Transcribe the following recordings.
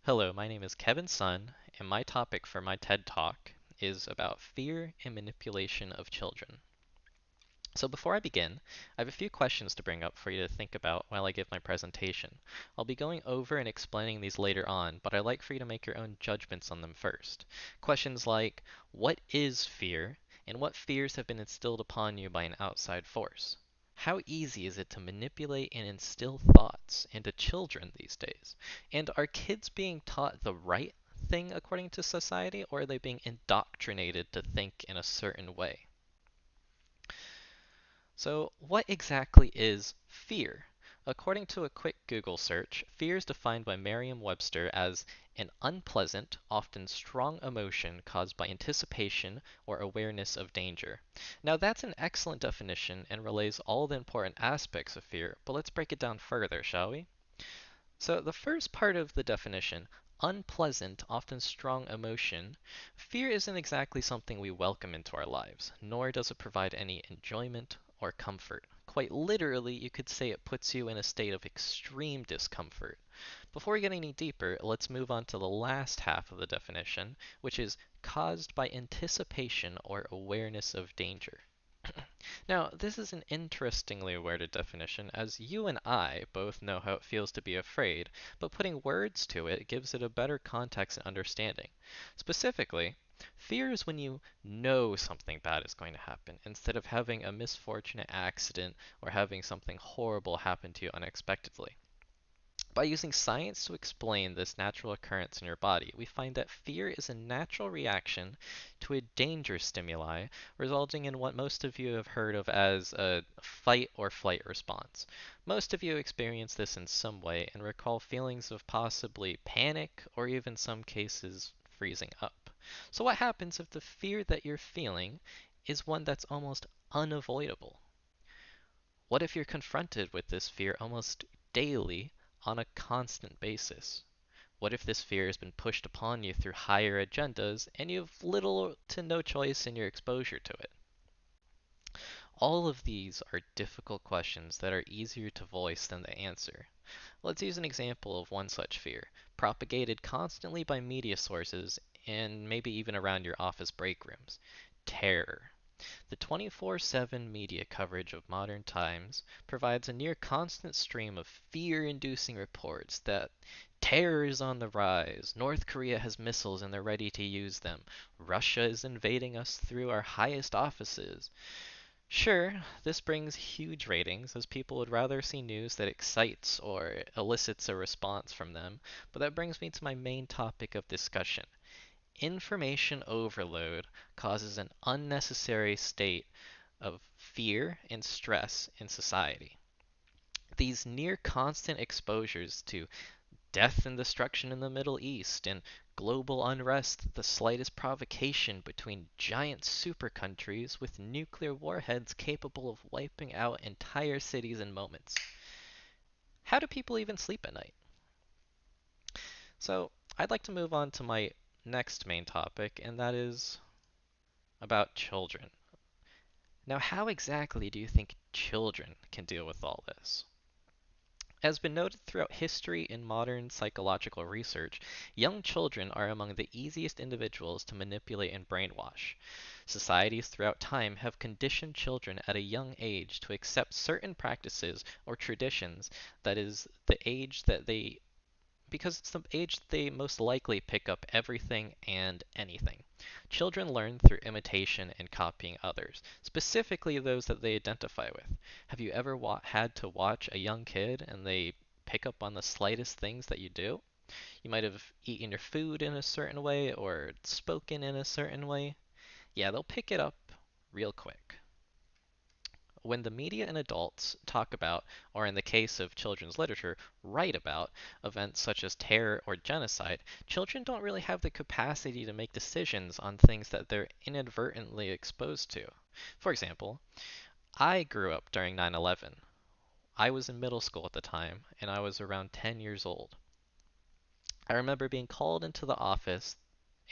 Hello, my name is Kevin Sun, and my topic for my TED Talk is about fear and manipulation of children. So before I begin, I have a few questions to bring up for you to think about while I give my presentation. I'll be going over and explaining these later on, but I'd like for you to make your own judgments on them first. Questions like, what is fear, and what fears have been instilled upon you by an outside force? How easy is it to manipulate and instill thoughts into children these days? And are kids being taught the right thing according to society, or are they being indoctrinated to think in a certain way? So, what exactly is fear? According to a quick Google search, fear is defined by Merriam-Webster as an unpleasant, often strong emotion caused by anticipation or awareness of danger. Now, that's an excellent definition and relays all the important aspects of fear, but let's break it down further, shall we? So, the first part of the definition, unpleasant, often strong emotion, fear isn't exactly something we welcome into our lives, nor does it provide any enjoyment or comfort. Quite literally, you could say it puts you in a state of extreme discomfort. Before we get any deeper, let's move on to the last half of the definition, which is caused by anticipation or awareness of danger. Now, this is an interestingly worded definition, as you and I both know how it feels to be afraid, but putting words to it gives it a better context and understanding. Specifically, fear is when you know something bad is going to happen, instead of having a misfortunate accident or having something horrible happen to you unexpectedly. By using science to explain this natural occurrence in your body, we find that fear is a natural reaction to a danger stimuli, resulting in what most of you have heard of as a fight or flight response. Most of you experience this in some way and recall feelings of possibly panic or even some cases freezing up. So what happens if the fear that you're feeling is one that's almost unavoidable? What if you're confronted with this fear almost daily on a constant basis? What if this fear has been pushed upon you through higher agendas and you have little to no choice in your exposure to it? All of these are difficult questions that are easier to voice than to answer. Let's use an example of one such fear, propagated constantly by media sources and maybe even around your office break rooms. Terror. The 24/7 media coverage of modern times provides a near constant stream of fear-inducing reports that terror is on the rise, North Korea has missiles and they're ready to use them, Russia is invading us through our highest offices. Sure, this brings huge ratings, as people would rather see news that excites or elicits a response from them, but that brings me to my main topic of discussion. Information overload causes an unnecessary state of fear and stress in society. These near constant exposures to death and destruction in the Middle East and global unrest at the slightest provocation between giant super countries with nuclear warheads capable of wiping out entire cities in moments. How do people even sleep at night? So, I'd like to move on to my next main topic, and that is about children. Now, how exactly do you think children can deal with all this? As been noted throughout history and modern psychological research, young children are among the easiest individuals to manipulate and brainwash. Societies throughout time have conditioned children at a young age to accept certain practices or traditions that is the age that they because it's the age they most likely pick up everything and anything. Children learn through imitation and copying others, specifically those that they identify with. Have you ever had to watch a young kid and they pick up on the slightest things that you do? You might have eaten your food in a certain way or spoken in a certain way. Yeah, they'll pick it up real quick. When the media and adults talk about, or in the case of children's literature, write about, events such as terror or genocide, children don't really have the capacity to make decisions on things that they're inadvertently exposed to. For example, I grew up during 9/11. I was in middle school at the time, and I was around 10 years old. I remember being called into the office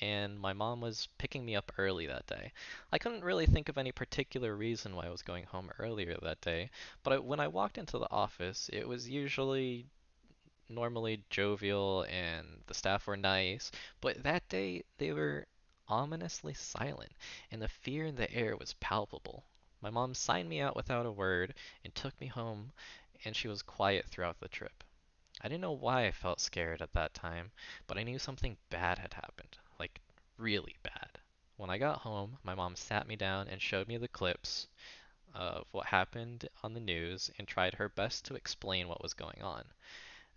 and my mom was picking me up early that day. I couldn't really think of any particular reason why I was going home earlier that day, but when I walked into the office, it was usually normally jovial and the staff were nice, but that day they were ominously silent, and the fear in the air was palpable. My mom signed me out without a word and took me home, and she was quiet throughout the trip. I didn't know why I felt scared at that time, but I knew something bad had happened, like really bad. When I got home, my mom sat me down and showed me the clips of what happened on the news and tried her best to explain what was going on.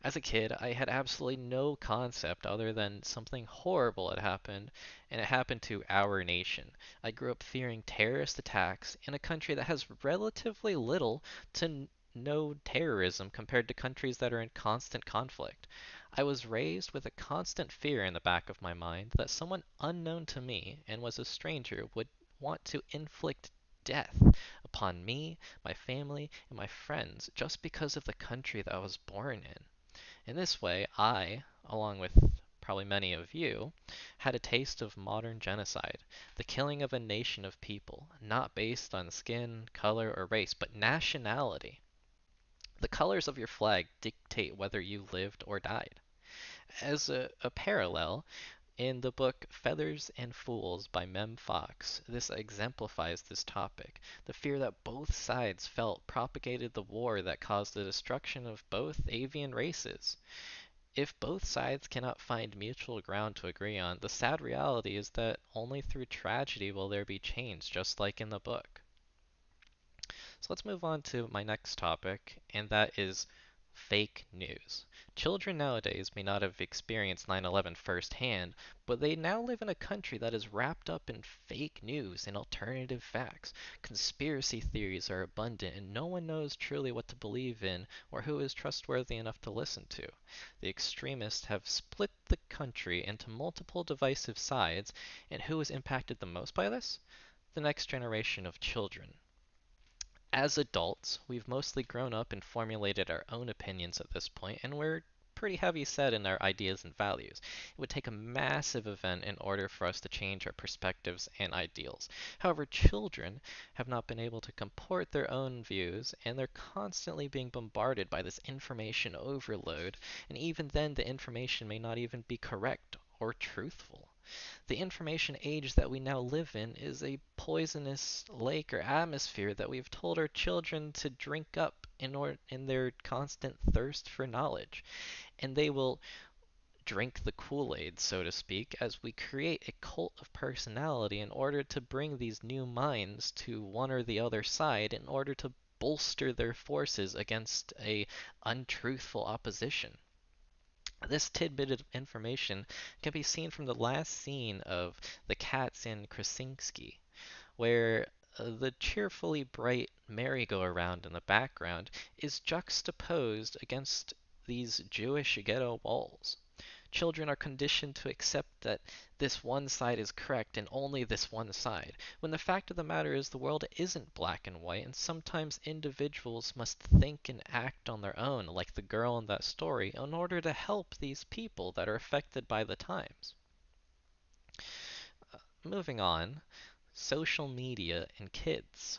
As a kid, I had absolutely no concept other than something horrible had happened, and it happened to our nation. I grew up fearing terrorist attacks in a country that has relatively little to no terrorism compared to countries that are in constant conflict. I was raised with a constant fear in the back of my mind that someone unknown to me and was a stranger would want to inflict death upon me, my family, and my friends just because of the country that I was born in. In this way, I, along with probably many of you, had a taste of modern genocide, the killing of a nation of people, not based on skin, color, or race, but nationality. The colors of your flag dictate whether you lived or died. As a parallel, in the book Feathers and Fools by Mem Fox, this exemplifies this topic. The fear that both sides felt propagated the war that caused the destruction of both avian races. If both sides cannot find mutual ground to agree on, the sad reality is that only through tragedy will there be change, just like in the book. So let's move on to my next topic, and that is fake news. Children nowadays may not have experienced 9/11 firsthand, but they now live in a country that is wrapped up in fake news and alternative facts. Conspiracy theories are abundant, and no one knows truly what to believe in or who is trustworthy enough to listen to. The extremists have split the country into multiple divisive sides, and who is impacted the most by this? The next generation of children. As adults, we've mostly grown up and formulated our own opinions at this point, and we're pretty heavy set in our ideas and values. It would take a massive event in order for us to change our perspectives and ideals. However, children have not been able to comport their own views, and they're constantly being bombarded by this information overload, and even then, the information may not even be correct or truthful. The information age that we now live in is a poisonous lake or atmosphere that we've told our children to drink up in their constant thirst for knowledge. And they will drink the Kool-Aid, so to speak, as we create a cult of personality in order to bring these new minds to one or the other side in order to bolster their forces against a untruthful opposition. This tidbit of information can be seen from the last scene of The Cats in Krasinski, where the cheerfully bright merry-go-round in the background is juxtaposed against these Jewish ghetto walls. Children are conditioned to accept that this one side is correct and only this one side, when the fact of the matter is the world isn't black and white, and sometimes individuals must think and act on their own, like the girl in that story, in order to help these people that are affected by the times. Moving on, social media and kids.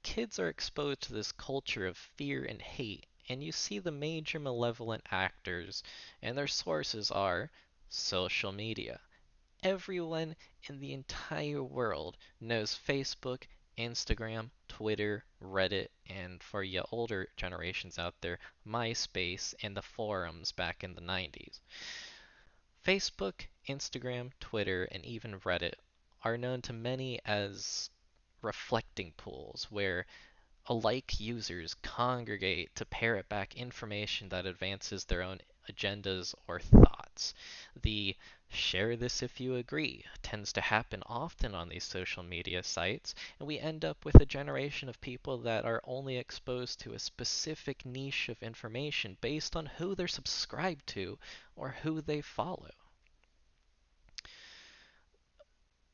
Kids are exposed to this culture of fear and hate, and you see the major malevolent actors, and their sources are social media. Everyone in the entire world knows Facebook, Instagram, Twitter, Reddit, and for you older generations out there, MySpace and the forums back in the 90s. Facebook, Instagram, Twitter, and even Reddit are known to many as reflecting pools where alike users congregate to parrot back information that advances their own agendas or thoughts. The share this if you agree tends to happen often on these social media sites, and we end up with a generation of people that are only exposed to a specific niche of information based on who they're subscribed to or who they follow.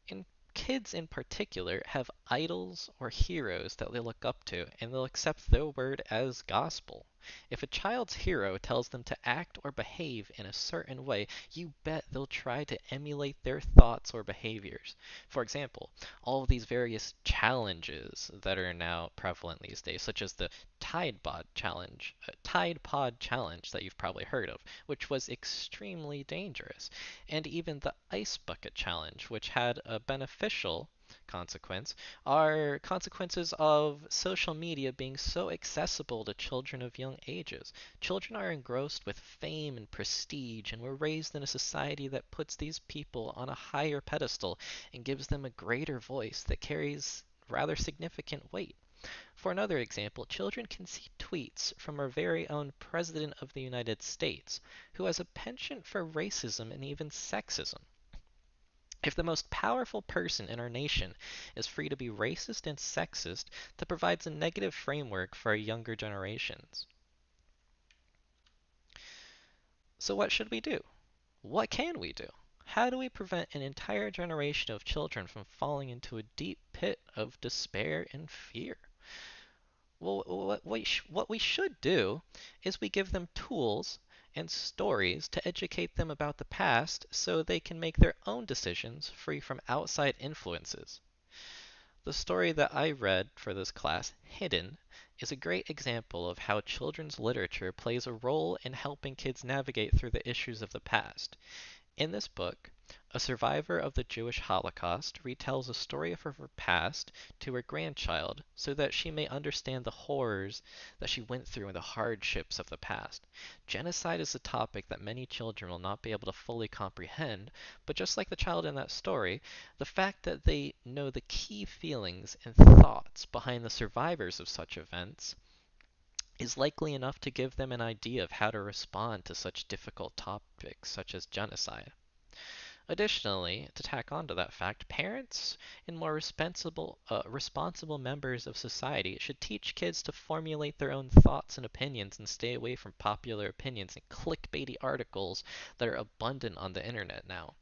In kids in particular have idols or heroes that they look up to, and they'll accept their word as gospel. If a child's hero tells them to act or behave in a certain way, you bet they'll try to emulate their thoughts or behaviors. For example, all of these various challenges that are now prevalent these days, such as the Tide Pod challenge that you've probably heard of, which was extremely dangerous, and even the Ice Bucket challenge, which had a beneficial consequence, are consequences of social media being so accessible to children of young ages. Children are engrossed with fame and prestige, and were raised in a society that puts these people on a higher pedestal and gives them a greater voice that carries rather significant weight. For another example, children can see tweets from our very own President of the United States, who has a penchant for racism and even sexism. If the most powerful person in our nation is free to be racist and sexist, that provides a negative framework for our younger generations. So, what should we do? What can we do? How do we prevent an entire generation of children from falling into a deep pit of despair and fear? Well, what we should do is we give them tools and stories to educate them about the past so they can make their own decisions free from outside influences. The story that I read for this class, Hidden, is a great example of how children's literature plays a role in helping kids navigate through the issues of the past. In this book, a survivor of the Jewish Holocaust retells a story of her past to her grandchild so that she may understand the horrors that she went through and the hardships of the past. Genocide is a topic that many children will not be able to fully comprehend, but just like the child in that story, the fact that they know the key feelings and thoughts behind the survivors of such events is likely enough to give them an idea of how to respond to such difficult topics such as genocide. Additionally, to tack on to that fact, parents and more responsible members of society should teach kids to formulate their own thoughts and opinions and stay away from popular opinions and clickbaity articles that are abundant on the internet now.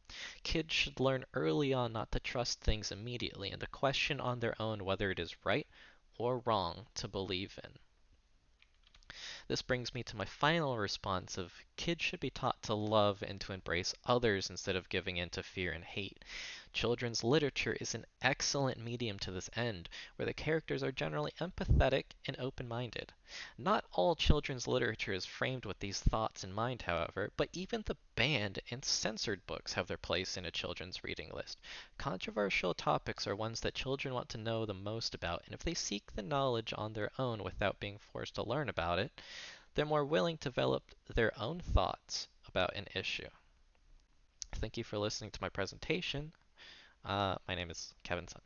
Kids should learn early on not to trust things immediately and to question on their own whether it is right or wrong to believe in. This brings me to my final response of kids should be taught to love and to embrace others instead of giving in to fear and hate. Children's literature is an excellent medium to this end, where the characters are generally empathetic and open-minded. Not all children's literature is framed with these thoughts in mind, however, but even the banned and censored books have their place in a children's reading list. Controversial topics are ones that children want to know the most about, and if they seek the knowledge on their own without being forced to learn about it, they're more willing to develop their own thoughts about an issue. Thank you for listening to my presentation. My name is Kevin Sun.